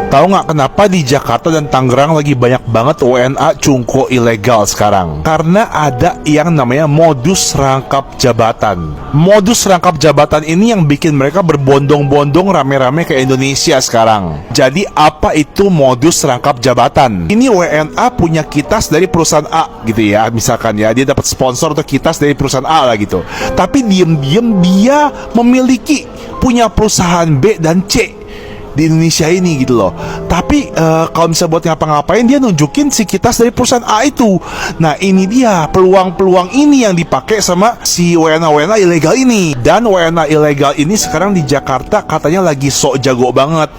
Tahu nggak kenapa di Jakarta dan Tangerang lagi banyak banget WNA cungko ilegal sekarang? Karena ada yang namanya modus rangkap jabatan. Modus rangkap jabatan ini yang bikin mereka berbondong-bondong rame-rame ke Indonesia sekarang. Jadi apa itu modus rangkap jabatan? Ini WNA punya kitas dari perusahaan A gitu ya, misalkan ya, dia dapat sponsor atau kitas dari perusahaan A lah gitu. Tapi diem-diem dia memiliki punya perusahaan B dan C di Indonesia ini gitu loh. Tapi kalau misalnya buat ngapa-ngapain, dia nunjukin si kitas dari perusahaan A itu. Nah ini dia peluang-peluang ini yang dipakai sama si WNA ilegal ini. Dan WNA ilegal ini sekarang di Jakarta katanya lagi sok jago banget,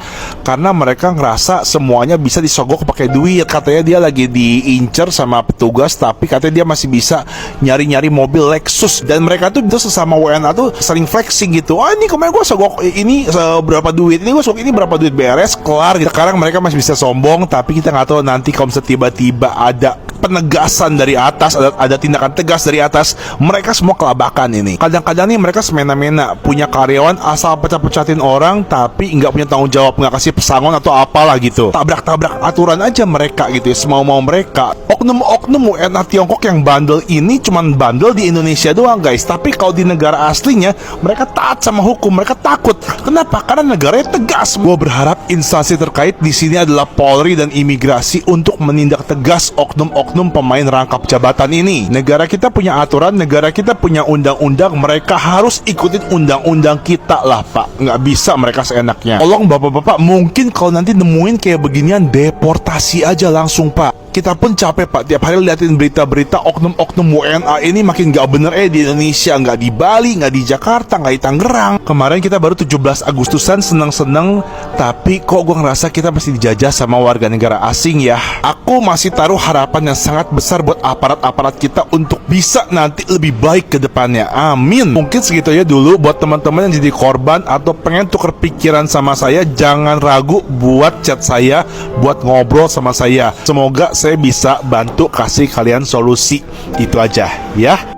karena mereka ngerasa semuanya bisa disogok pakai duit. Katanya dia lagi diincer sama petugas, tapi katanya dia masih bisa nyari-nyari mobil Lexus. Dan mereka tuh sesama WNA tuh sering flexing gitu. Ah ini kemarin gue sogok ini berapa duit, ini gue sogok ini berapa duit, beres, kelar gitu. Sekarang mereka masih bisa sombong, tapi kita nggak tahu nanti kalau misalnya tiba-tiba ada penegasan dari atas, ada tindakan tegas dari atas, mereka semua kelabakan ini. Kadang-kadang nih mereka semena-mena punya karyawan asal pecah-pecahin orang, tapi nggak punya tanggung jawab, nggak kasih pesangon atau apalah gitu. Tabrak-tabrak aturan aja mereka gitu ya, semau-mau mereka. Oknum-oknum WNA Tiongkok yang bandel ini cuman bandel di Indonesia doang guys, tapi kalau di negara aslinya mereka taat sama hukum, mereka takut. Kenapa? Karena negaranya tegas. Gue berharap instansi terkait di sini adalah Polri dan imigrasi untuk menindak tegas oknum pemain rangkap jabatan ini. Negara kita punya aturan, negara kita punya undang-undang, mereka harus ikutin undang-undang kita lah pak. Nggak bisa mereka seenaknya. Tolong bapak-bapak, mungkin kalau nanti nemuin kayak beginian, deportasi aja langsung pak. Kita pun capek pak, tiap hari liatin berita-berita oknum-oknum WNA ini makin gak bener di Indonesia. Nggak di Bali, nggak di Jakarta, nggak di Tangerang. Kemarin kita baru 17 Agustusan seneng-seneng, tapi kok gue ngerasa kita masih dijajah sama warga negara asing ya. Aku masih taruh harapan yang sangat besar buat aparat-aparat kita untuk bisa nanti lebih baik ke depannya. Amin. Mungkin segitu aja dulu buat teman-teman yang jadi korban atau pengen tuker pikiran sama saya. Jangan ragu buat chat saya, buat ngobrol sama saya. Semoga saya bisa bantu kasih kalian solusi. Itu aja ya.